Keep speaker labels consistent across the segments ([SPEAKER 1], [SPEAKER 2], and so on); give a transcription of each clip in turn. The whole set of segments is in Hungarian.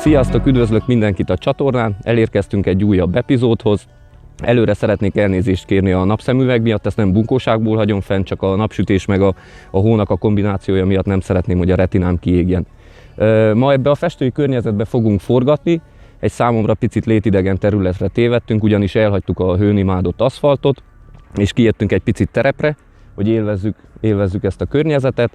[SPEAKER 1] Sziasztok, üdvözlök mindenkit a csatornán, elérkeztünk egy újabb epizódhoz. Előre szeretnék elnézést kérni a napszemüveg miatt, ezt nem bunkóságból hagyom fenn, csak a napsütés meg a hónak a kombinációja miatt nem szeretném, hogy a retinám kiégjen. Ma ebbe a festői környezetbe fogunk forgatni, egy számomra picit létidegen területre tévedtünk, ugyanis elhagytuk a hőnimádott aszfaltot, és kijöttünk egy picit terepre, hogy élvezzük ezt a környezetet.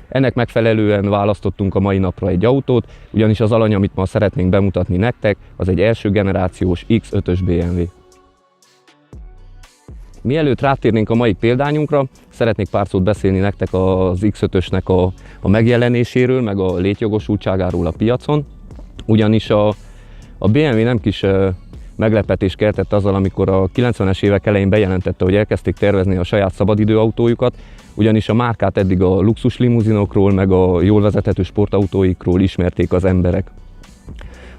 [SPEAKER 1] Ennek megfelelően választottunk a mai napra egy autót, ugyanis az alany, amit ma szeretnénk bemutatni nektek, az egy első generációs X5-ös BMW. Mielőtt rátérnénk a mai példányunkra, szeretnék pár szót beszélni nektek az X5-ösnek a megjelenéséről, meg a létjogosultságáról a piacon, ugyanis a BMW nem kis meglepetést keltett azzal, amikor a 90-es évek elején bejelentette, hogy elkezdték tervezni a saját szabadidőautójukat, ugyanis a márkát eddig a luxus limuzinokról, meg a jól vezethető sportautóikról ismerték az emberek.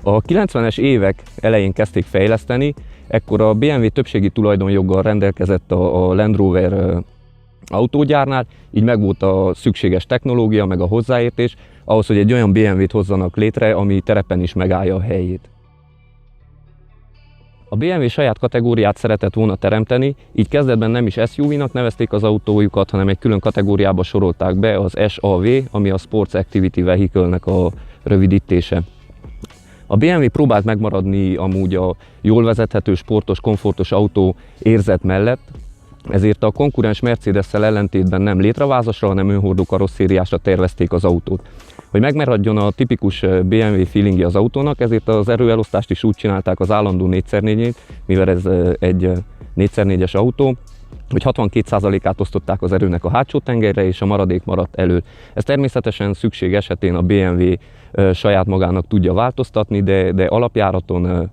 [SPEAKER 1] A 90-es évek elején kezdték fejleszteni, ekkor a BMW többségi tulajdonjoggal rendelkezett a Land Rover autógyárnál, így megvolt a szükséges technológia, meg a hozzáértés, ahhoz, hogy egy olyan BMW-t hozzanak létre, ami terepen is megállja a helyét. A BMW saját kategóriát szeretett volna teremteni, így kezdetben nem is SUV-nak nevezték az autójukat, hanem egy külön kategóriába sorolták be, az SAV, ami a Sports Activity Vehicle-nek a rövidítése. A BMW próbált megmaradni amúgy a jól vezethető, sportos, komfortos autó érzet mellett, ezért a konkurens Mercedes-szel ellentétben nem létravázasra, hanem önhordó karosszériásra tervezték az autót. Hogy megmaradjon a tipikus BMW feelingje az autónak, ezért az erőelosztást is úgy csinálták az állandó 4x4-ét, mivel ez egy 4x4-es autó, hogy 62%-át osztották az erőnek a hátsó tengelyre, és a maradék maradt elő. Ez természetesen szükség esetén a BMW saját magának tudja változtatni, de alapjáraton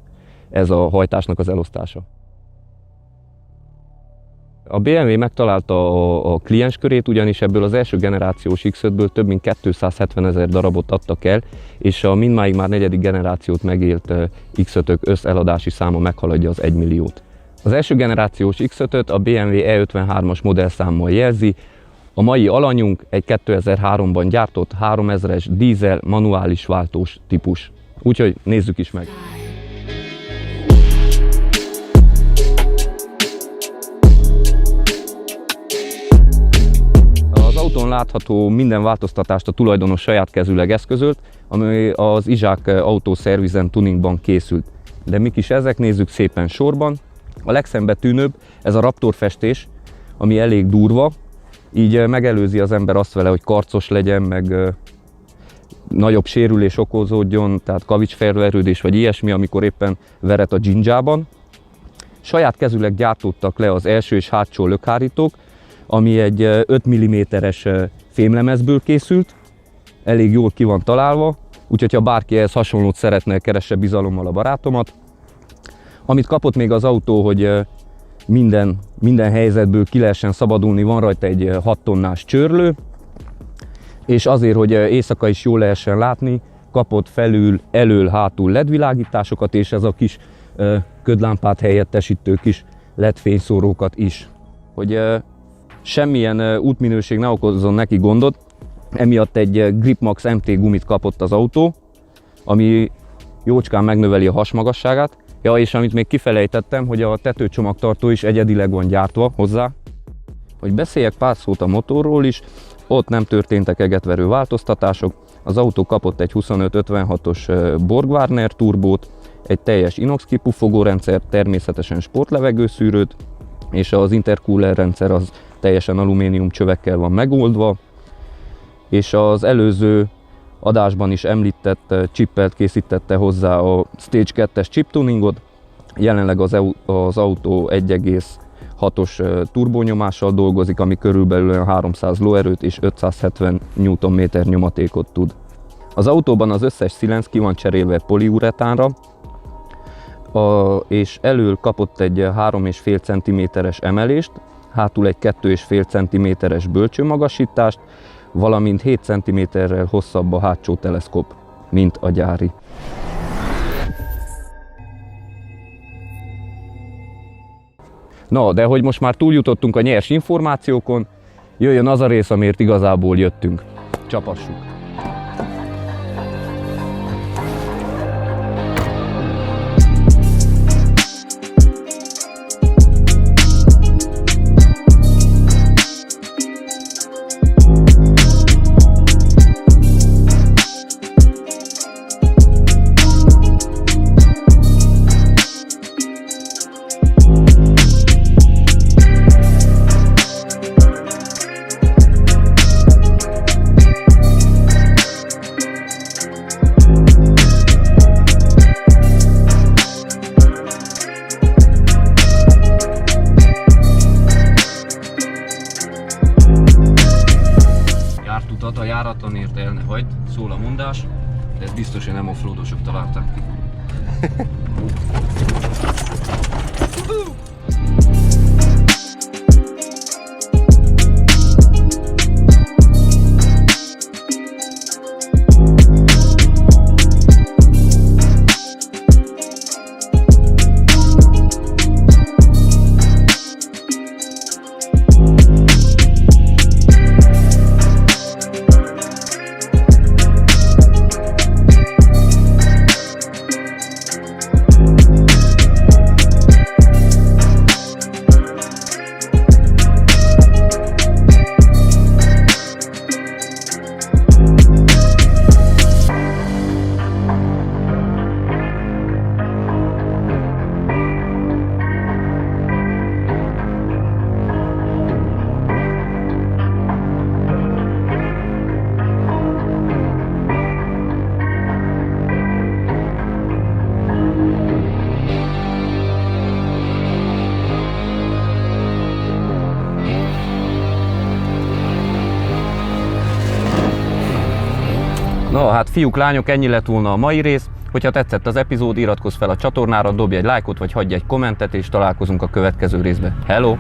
[SPEAKER 1] ez a hajtásnak az elosztása. A BMW megtalálta a klienskörét, ugyanis ebből az első generációs X5-ből több mint 270 000 darabot adtak el, és a mindmáig már negyedik generációt megélt X5-ök összeladási száma meghaladja az 1 milliót. Az első generációs X5-öt a BMW E53-as modellszámmal jelzi, a mai alanyunk egy 2003-ban gyártott 3000-es dízel manuális váltós típus. Úgyhogy nézzük is meg! Az autón látható minden változtatást a tulajdonos saját kezűleg eszközölt, ami az Izsák Auto Service & Tuningban készült. De mik is ezek, nézzük szépen sorban. A legszembetűnőbb ez a Raptor festés, ami elég durva, így megelőzi az ember azt vele, hogy karcos legyen, meg nagyobb sérülés okozódjon, tehát kavicsfelverődés vagy ilyesmi, amikor éppen veret a dzsindzsában. Saját kezűleg gyártottak le az első és hátsó lökhárítók, ami egy 5 mm-es fémlemezből készült, elég jól ki van találva, úgyhogy ha bárki ehhez hasonlót szeretne, keresse bizalommal a barátomat. Amit kapott még az autó, hogy minden helyzetből ki lehessen szabadulni, van rajta egy 6 tonnás csőrlő, és azért, hogy éjszaka is jól lehessen látni, kapott felül, elől, hátul LED világításokat, és ez a kis ködlámpát helyettesítő kis LED fényszórókat is. Hogy semmilyen útminőség ne okozzon neki gondot, emiatt egy Gripmax MT gumit kapott az autó, ami jócskán megnöveli a hasmagasságát. Ja, és amit még kifelejtettem, hogy a tetőcsomagtartó is egyedileg van gyártva hozzá. Hogy beszéljek pár szót a motorról is, ott nem történtek egetverő változtatások. Az autó kapott egy 2556-os Borg Warner turbót, egy teljes inox kipufogó rendszer, természetesen sportlevegőszűrőt, és az intercooler rendszer az teljesen alumínium csövekkel van megoldva, és az előző adásban is említett chippelt készítette hozzá a Stage 2-es chip tuningot. Jelenleg az autó 1,6-os turbónyomással dolgozik, ami körülbelül 300 lóerőt és 570 Nm nyomatékot tud. Az autóban az összes szilenc ki van cserélve poliuretánra, és elől kapott egy 3,5 cm-es emelést, hátul egy 2,5 cm-es bölcsőmagasítást, valamint 7 cm-rel hosszabb a hátsó teleszkóp, mint a gyári. Na, de hogy most már túljutottunk a nyers információkon, jöjjön az a rész, amiért igazából jöttünk. Csapassuk! járatonért el ne hagyd, szól a mondás, de ez biztos, hogy nem offroadosok találták ki. No, hát fiúk, lányok, ennyi lett volna a mai rész. Hogyha tetszett az epizód, iratkozz fel a csatornára, dobj egy lájkot, vagy hagyj egy kommentet, és találkozunk a következő részben. Hello!